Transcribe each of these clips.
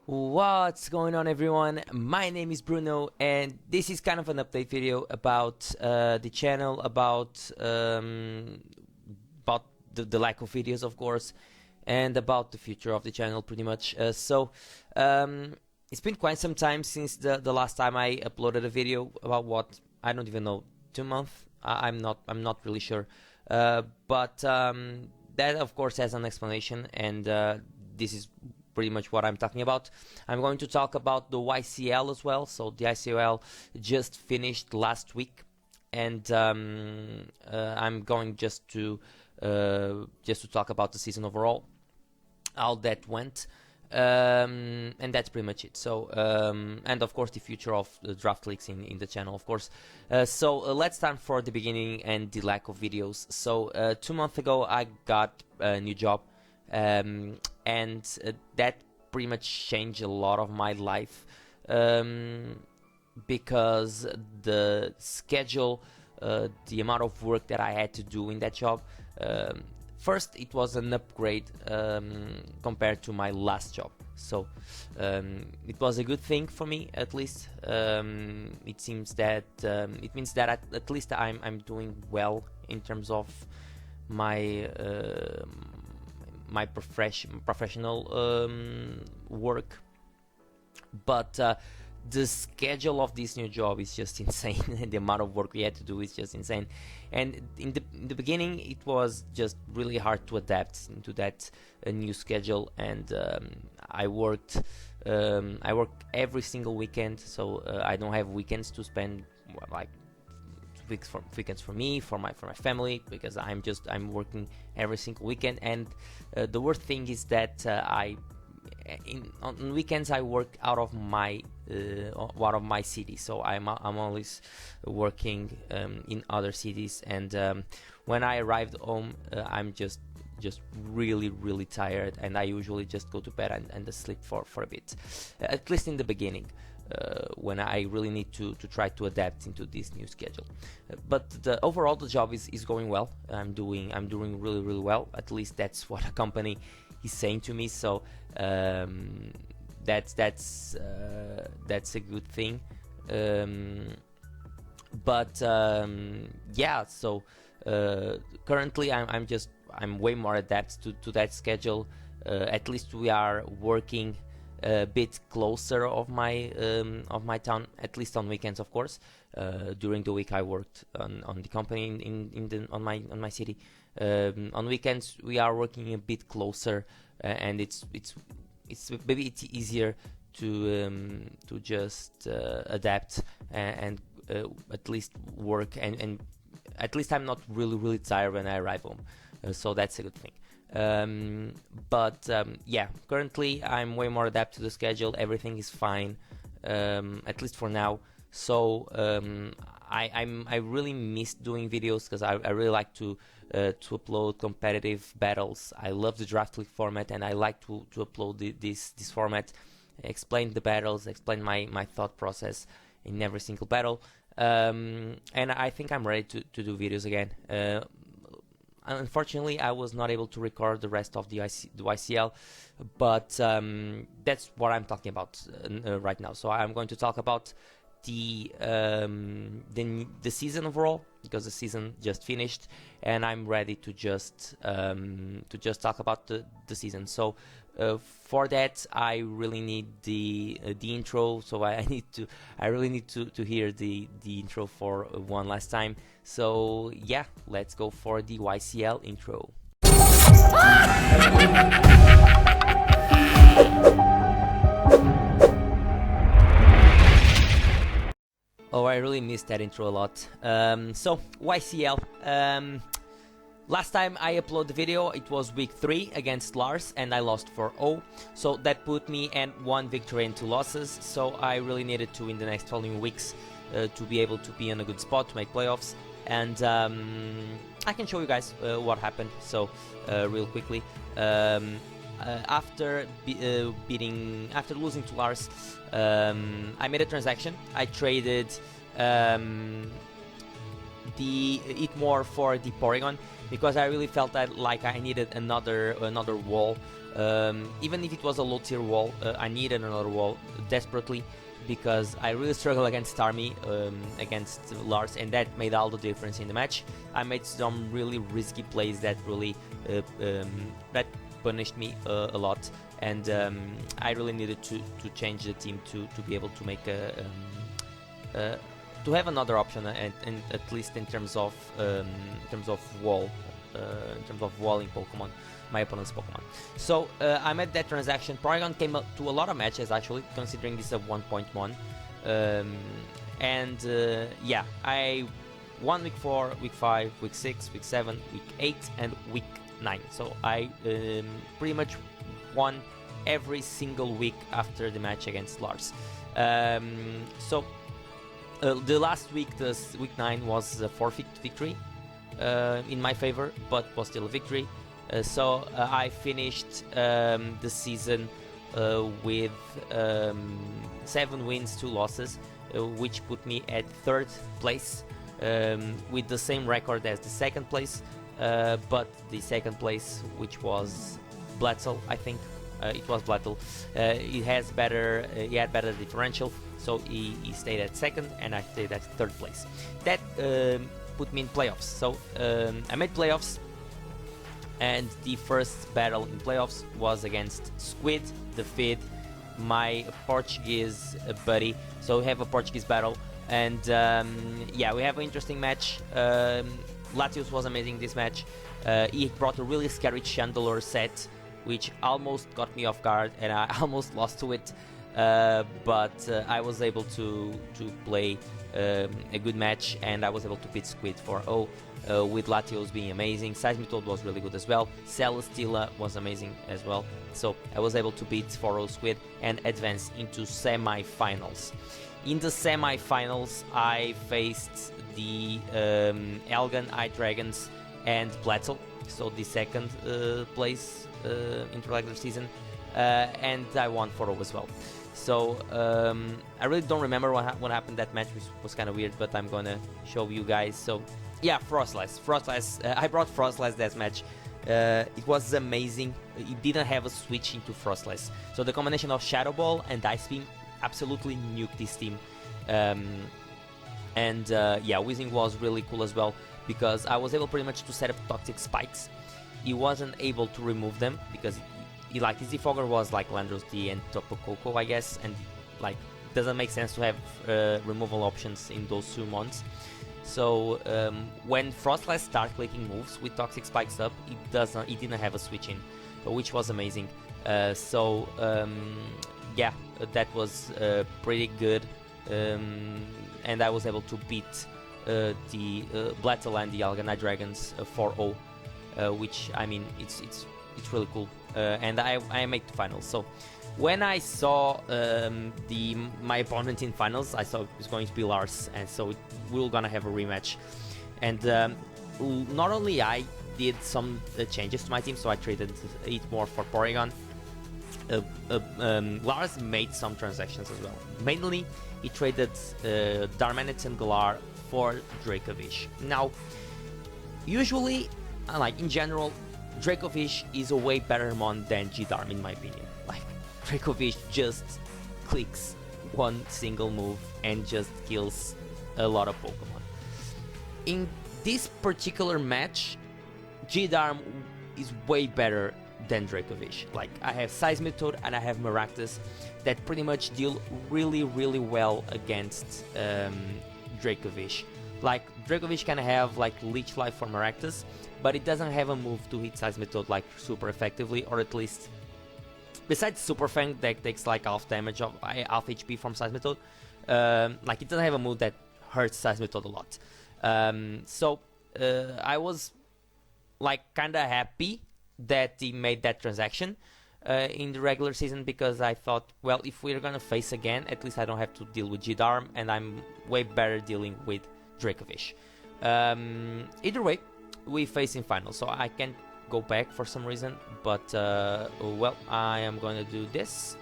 What's going on, everyone? My name is Bruno, and this is kind of an update video about the channel, about the lack of videos, of course, and about the future of the channel, pretty much. It's been quite some time since the last time I uploaded a video. About what, I don't even know, 2 months. I'm not really sure, but that of course has an explanation, and this is pretty much what I'm talking about. I'm going to talk about the YCL as well. So the ICL just finished last week, and I'm going just to talk about the season overall, how that went, and that's pretty much it. So and of course the future of the draft leagues in the channel, of course. Let's start for the beginning and the lack of videos. So 2 months ago I got a new job, and that pretty much changed a lot of my life, because the schedule, the amount of work that I had to do in that job, first it was an upgrade compared to my last job. So it was a good thing for me, at least. It seems that it means that at least I'm doing well in terms of my professional work, but the schedule of this new job is just insane. The amount of work we had to do is just insane, and in the beginning it was just really hard to adapt into that new schedule. And I worked every single weekend, so I don't have weekends to spend, like weekends for me, for my family, because I'm working every single weekend. And the worst thing is that on weekends I work out of my city, so I'm always working in other cities. And when I arrived home, I'm just really tired, and I usually just go to bed and sleep for a bit, at least in the beginning, when I really need to try to adapt into this new schedule. But overall the job is going well. I'm doing really well. At least that's what a company is saying to me. So that's a good thing. Yeah. So currently I'm way more adapted to that schedule. At least we are working a bit closer of my town, at least on weekends, of course. During the week I worked on the company on my city. On weekends we are working a bit closer, and it's maybe it's easier to just adapt and at least work, and at least I'm not really tired when I arrive home. So that's a good thing. Yeah, currently I'm way more adapted to the schedule. Everything is fine, at least for now. So I really miss doing videos, because I really like to upload competitive battles. I love the draft league format, and I like to upload this format, explain the battles, explain my thought process in every single battle. And I think I'm ready to do videos again. Unfortunately, I was not able to record the rest of the YCL, but that's what I'm talking about right now. So I'm going to talk about the season overall, because the season just finished, and I'm ready to just talk about the season. So for that, I really need the intro. So I really need to hear the intro for one last time. So yeah, let's go for the YCL intro. Oh, I really missed that intro a lot. So YCL. Last time I uploaded the video, it was week 3 against Lars, and I lost 4-0. So that put me at 1 victory and 2 losses. So I really needed to, in the next following weeks, to be able to be in a good spot to make playoffs. And I can show you guys what happened. So real quickly, after losing to Lars, I made a transaction. I traded it more for the Porygon, because I really felt that like I needed another wall. Even if it was a low tier wall, I needed another wall desperately, because I really struggled against Army, against Lars, and that made all the difference in the match. I made some really risky plays that really that punished me a lot, and I really needed to change the team to be able to make to have another option, and at least in terms of wall, in terms of walling Pokemon, my opponent's Pokemon. So I made that transaction. Porygon came up to a lot of matches actually, considering this is a 1.1, and yeah, I won week 4, week 5, week 6, week 7, week 8, and week 9. So I pretty much won every single week after the match against Lars. So the last week, week 9, was a forfeit victory in my favor, but was still a victory. So I finished the season with 7 wins, 2 losses, which put me at 3rd place, with the same record as the 2nd place, but the 2nd place, which was Blatzel, I think. It was Blattel. He had better differential, so he stayed at 2nd, and I stayed at 3rd place. That put me in playoffs. So I made playoffs, and the first battle in playoffs was against Squid, the Fid, my Portuguese buddy. So we have a Portuguese battle, and yeah, we have an interesting match. Latios was amazing this match. He brought a really scary Chandelure set, which almost got me off guard, and I almost lost to it, but I was able to play a good match, and I was able to beat Squid 4-0, with Latios being amazing. Seismitoad was really good as well. Celesteela was amazing as well. So I was able to beat 4-0 Squid and advance into semi-finals. In the semi-finals, I faced the Elgan, Dragons, and Blatzel, so the 2nd place into regular season, and I won 4-0 as well. So I really don't remember what happened that match, which was kind of weird, but I'm gonna show you guys. So yeah, Frostlass. I brought Frostlass that match. It was amazing. It didn't have a switch into Frostlass, so the combination of Shadow Ball and Ice Beam absolutely nuked this team. And yeah, Weezing was really cool as well, because I was able pretty much to set up Toxic Spikes. He wasn't able to remove them because his Defogger was like Landros D and Tapu Koko, I guess, and like doesn't make sense to have removal options in those 2 months. So when Frostlass started clicking moves with Toxic Spikes up, it didn't have a switch in, which was amazing. So yeah, that was pretty good, and I was able to beat the Blattel and the Alganite Dragons 4-0, which, I mean, it's really cool, and I make the finals. So when I saw my opponent in finals, I saw it was going to be Lars, and so we were gonna have a rematch. And not only I did some changes to my team, so I traded it more for Porygon. Lars made some transactions as well. Mainly, he traded Darmanitan and Galar for Dracovish. Now, usually, like in general, Dracovish is a way better mon than G-Darm in my opinion. Like, Dracovish just clicks one single move and just kills a lot of Pokemon. In this particular match, G-Darm is way better than Dracovish. Like, I have Seismitoad and I have Maractus that pretty much deal really well against Dracovish. Like, Dracovish can have like Leech Life for Maractus, but it doesn't have a move to hit Seismitoad like super effectively, or at least besides Super Fang that takes like half damage of half HP from Seismitoad. Like, it doesn't have a move that hurts Seismitoad a lot. So I was like kinda happy that he made that transaction in the regular season, because I thought, well, if we're gonna face again, at least I don't have to deal with G-Darm, and I'm way better dealing with Dracovish. Either way, we face in finals, so I can't go back for some reason, but well, I am gonna do this,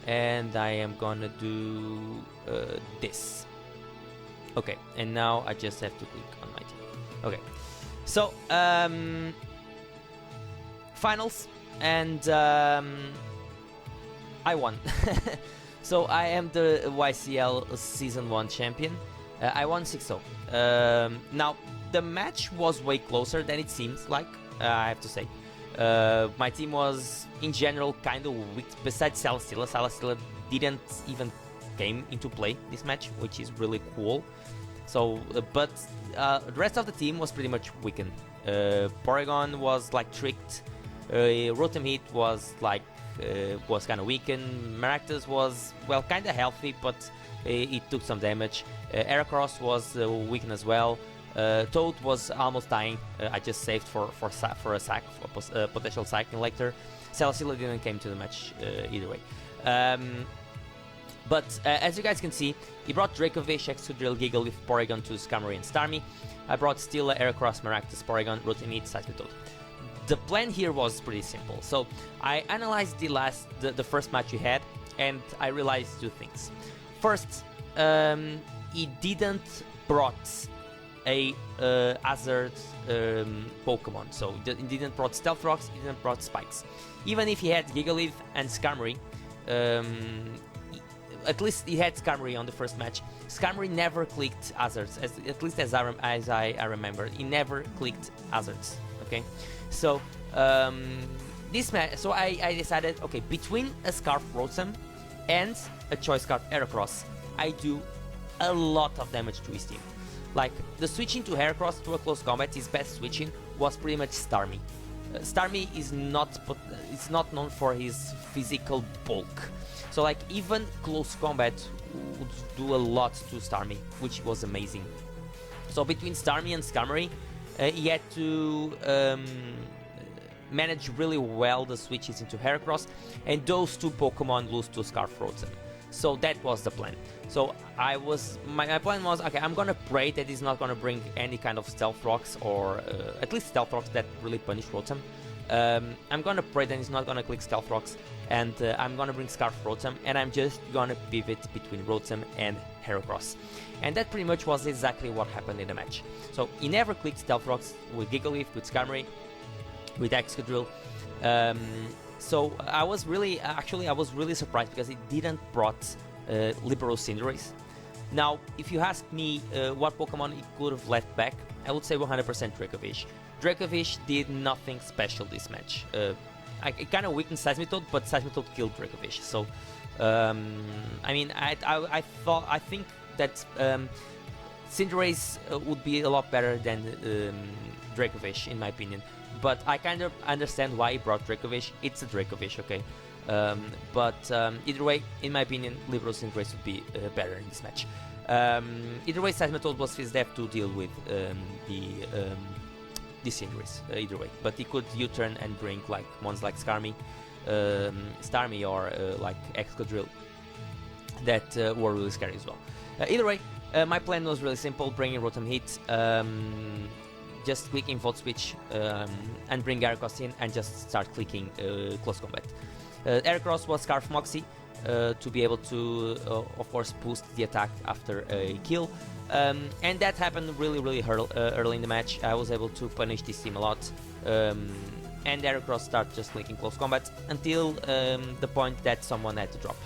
and I am gonna do this. Okay, and now I just have to click on my team. Okay, so finals, and I won. So I am the YCL Season 1 champion. I won 6-0. Now, the match was way closer than it seems like, I have to say. My team was, in general, kind of weak, besides Celesteela. Celesteela didn't even came into play this match, which is really cool. So, but the rest of the team was pretty much weakened. Porygon was like tricked. Rotom Heat was like was kind of weakened. Maractus was, well, kind of healthy, but it took some damage. Heracross was weakened as well. Toad was almost dying. I just saved for a sack, for a potential cycling later. Celesteela didn't came to the match either way. But as you guys can see, he brought Dracovish, Excadrill, Gigalith, Porygon to Skarmory and Starmie. I brought Steela, Heracross, Maractus, Porygon, Rotom Heat, Seismitoad. The plan here was pretty simple. So I analyzed the first match we had, and I realized two things. First, he didn't brought a hazard Pokemon. So he didn't brought Stealth Rocks, he didn't brought Spikes. Even if he had Gigalith and Skarmory, at least he had Skarmory on the first match. Skarmory never clicked hazards, at least as I remember. He never clicked hazards. Okay, so this match, so I decided, okay, between a Scarf Rotom and a Choice Scarf Heracross, I do a lot of damage to his team. Like, the switching to Heracross to a close combat, his best switching was pretty much Starmie. Starmie is not known for his physical bulk. So like, even close combat would do a lot to Starmie, which was amazing. So between Starmie and Skarmory, he had to manage really well the switches into Heracross, and those two Pokemon lose to Scarf Rotom. So that was the plan. So my plan was, okay, I'm gonna pray that he's not gonna bring any kind of Stealth Rocks, or at least Stealth Rocks that really punish Rotom. I'm gonna pray that he's not gonna click Stealth Rocks, and I'm gonna bring Scarf Rotom, and I'm just gonna pivot between Rotom and Heracross. And that pretty much was exactly what happened in the match. So he never clicked Stealth Rocks with Gigalith, with Skarmory, with Excadrill. So I was really surprised because it didn't brought Libero Cinderace. Now, if you ask me what Pokemon it could have left back, I would say 100% Dracovish. Dracovish did nothing special this match. It kind of weakened Seismitoad, but Seismitoad killed Dracovish. So, I mean, I think that Cinderace would be a lot better than Dracovish, in my opinion. But I kind of understand why he brought Dracovish. It's a Dracovish, okay? But either way, in my opinion, Libero Cinderace would be better in this match. Either way, Seismitoad was his death to deal with the Cinderace, either way. But he could U-turn and bring like ones like Starmie, or like Excadrill that were really scary as well. Either way, my plan was really simple: bringing Rotom Heat, just clicking Volt Switch, and bring Heracross in, and just start clicking close combat. Heracross was Scarf Moxie to be able to, of course, boost the attack after a kill. And that happened really early in the match. I was able to punish this team a lot, and Heracross started just clicking close combat until the point that someone had to drop.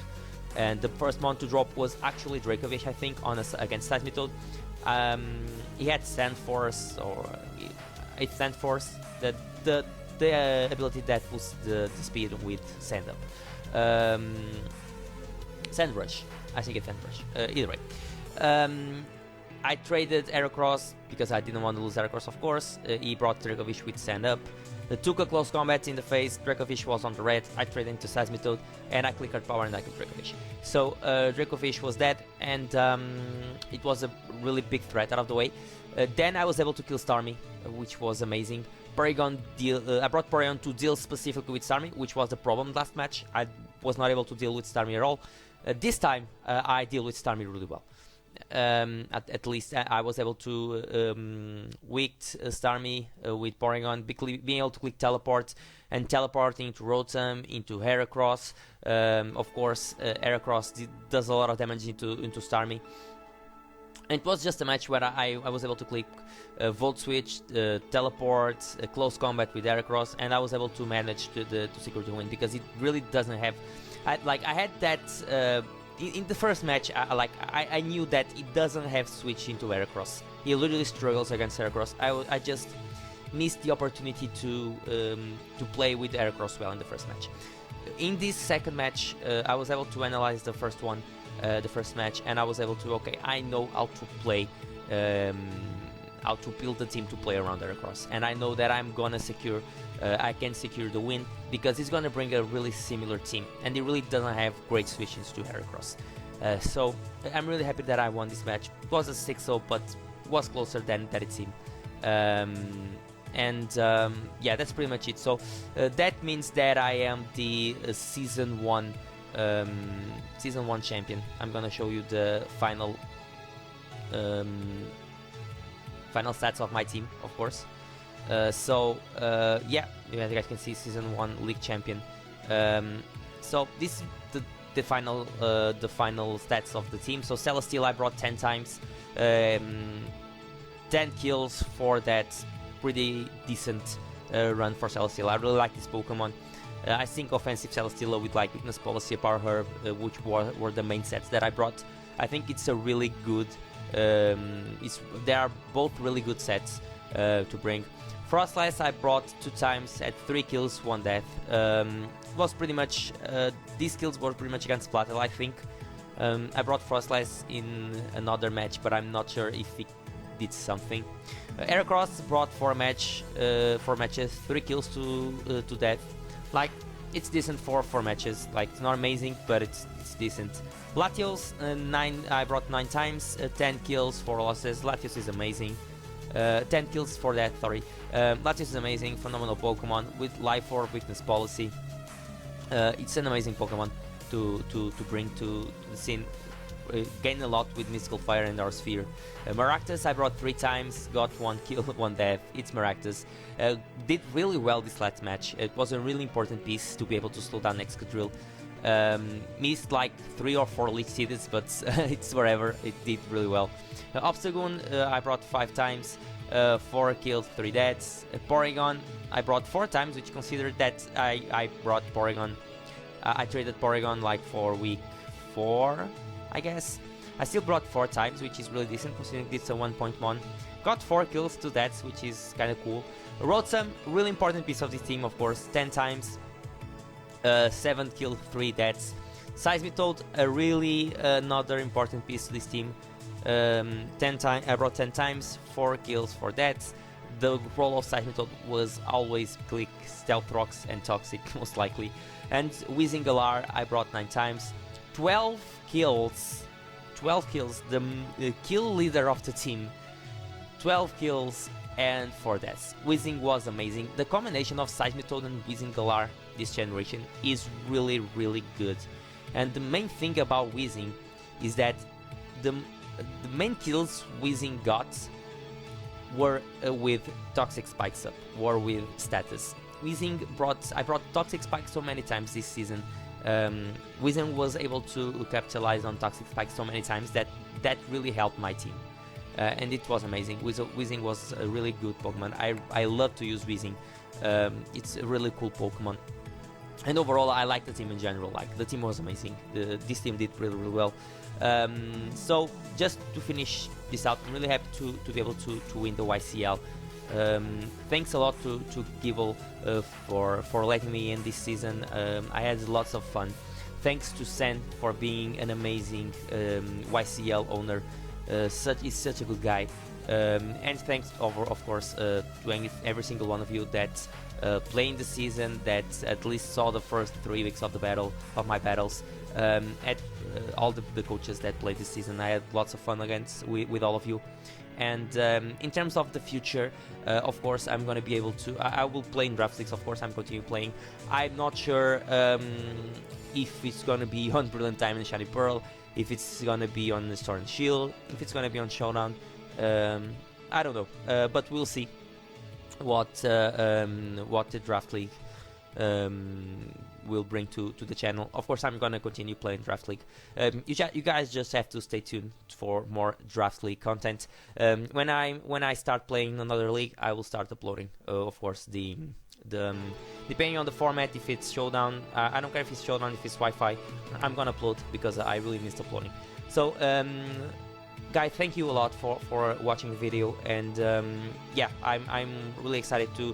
And the first one to drop was actually Dracovish, I think, against Seismitoad. He had Sand Force, or it's Sand Force, the ability that boosts the speed with Sand Up. Sand Rush, I think it's Sand Rush. Either way. I traded Heracross because I didn't want to lose Heracross, of course. He brought Dracovish with Stand Up. Took a close combat in the face. Dracovish was on the red. I traded into Seismitoad, and I clicked power and I killed Dracovish. So Dracovish was dead, and it was a really big threat out of the way. Then I was able to kill Starmie, which was amazing. I brought Porygon to deal specifically with Starmie, which was the problem last match. I was not able to deal with Starmie at all. This time I deal with Starmie really well. At least I was able to weak Starmie with Porygon, being able to click teleport and teleporting into Rotom, into Heracross. Of course, Heracross does a lot of damage into Starmie. And it was just a match where I was able to click Volt Switch, Teleport, Close Combat with Heracross, and I was able to manage to secure the win, because it really doesn't have... I had that... in the first match, I knew that it doesn't have switch into Heracross. He literally struggles against Heracross. I just missed the opportunity to play with Heracross well in the first match. In this second match, I was able to analyze the first one, the first match, and I was able to, okay, I know how to play, how to build the team to play around Heracross, and I know that I'm gonna secure, I can secure the win, because he's gonna bring a really similar team, and he really doesn't have great switches to Heracross. So I'm really happy that I won this match. It was a 6-0, but was closer than it seemed. Yeah, that's pretty much it. So that means that I am the season 1 champion. I'm gonna show you the final stats of my team, of course. Yeah, as you guys can see, season 1 league champion. So this is the final stats of the team. So Celesteela I brought 10 times, 10 kills for that pretty decent run for Celesteela. I really like this Pokemon. I think offensive Celesteela with like Weakness Policy, Power Herb, which were the main sets that I brought. I think it's a really good. They are both really good sets to bring. Frostlass I brought 2 times at 3 kills, 1 death. Was pretty much these kills were pretty much against Splattel, I think. I brought Frostlass in another match, but I'm not sure if it did something. Heracross brought 4 matches, 3 kills to death. Like, it's decent for 4 matches. Like, it's not amazing, but it's decent. Latios, I brought 9 times, 10 kills, 4 losses. Latios is amazing. 10 kills for that, sorry. Latios is amazing, phenomenal Pokemon with Life Orb, Weakness Policy. It's an amazing Pokemon to bring to the scene. Gain a lot with Mystical Fire and our Sphere. Maractus I brought 3 times, got 1 kill, 1 death. It's Maractus. Did really well this last match. It was a really important piece to be able to slow down Excadrill. Missed like 3 or 4 Leech Seeds, but it's wherever. It did really well. Obstagoon I brought 5 times, 4 kills, 3 deaths. Porygon I brought 4 times, which considered that I brought Porygon. I traded Porygon like for week 4, I guess. I still brought 4 times, which is really decent considering it's a 1.1. Got 4 kills, 2 deaths, which is kind of cool. Rotom, really important piece of this team, of course, 10 times, 7 kills, 3 deaths. Seismitoad, a really another important piece to this team. 10 times, I brought 10 times, 4 kills, 4 deaths. The role of Seismitoad was always click Stealth Rocks and Toxic, most likely. And Weezing I brought 9 times, 12 kills, the kill leader of the team, 12 kills and 4 deaths. Weezing was amazing. The combination of Seismitoad and Weezing this generation is really, really good. And the main thing about Weezing is that the main kills Weezing got were with Toxic Spikes up, were with status. I brought Toxic Spikes so many times this season. Weezing was able to capitalize on Toxic Spikes so many times that really helped my team. And it was amazing. Weezing was a really good Pokemon. I love to use Weezing. It's a really cool Pokemon. And overall, I like the team in general. Like, the team was amazing. This team did really, really well. So, just to finish this out, I'm really happy to be able to win the YCL. Thanks a lot to Gible for letting me in this season. I had lots of fun. Thanks to Sen for being an amazing YCL owner. He's such a good guy. And thanks, of course, to every single one of you that playing the season, that at least saw the first 3 weeks of my battles. At all the coaches that played this season, I had lots of fun with all of you. And in terms of the future, of course, I'm going to be able to... I will play in Draft Leagues, of course, I'm continuing playing. I'm not sure if it's going to be on Brilliant Diamond and Shiny Pearl, if it's going to be on the Sword and Shield, if it's going to be on Showdown. I don't know, but we'll see what the Draft League will bring to the channel. Of course, I'm gonna continue playing Draft League. You guys just have to stay tuned for more Draft League content. When I start playing another league, I will start uploading. Of course, the depending on the format, if it's showdown, I don't care if it's showdown, if it's Wi-Fi, I'm gonna upload because I really missed uploading. So guys, thank you a lot for watching the video, and yeah, I'm really excited to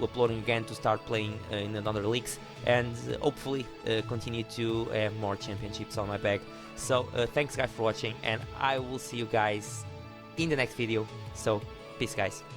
uploading again, to start playing in another leagues, and hopefully continue to have more championships on my bag. So thanks guys for watching, and I will see you guys in the next video. So peace guys.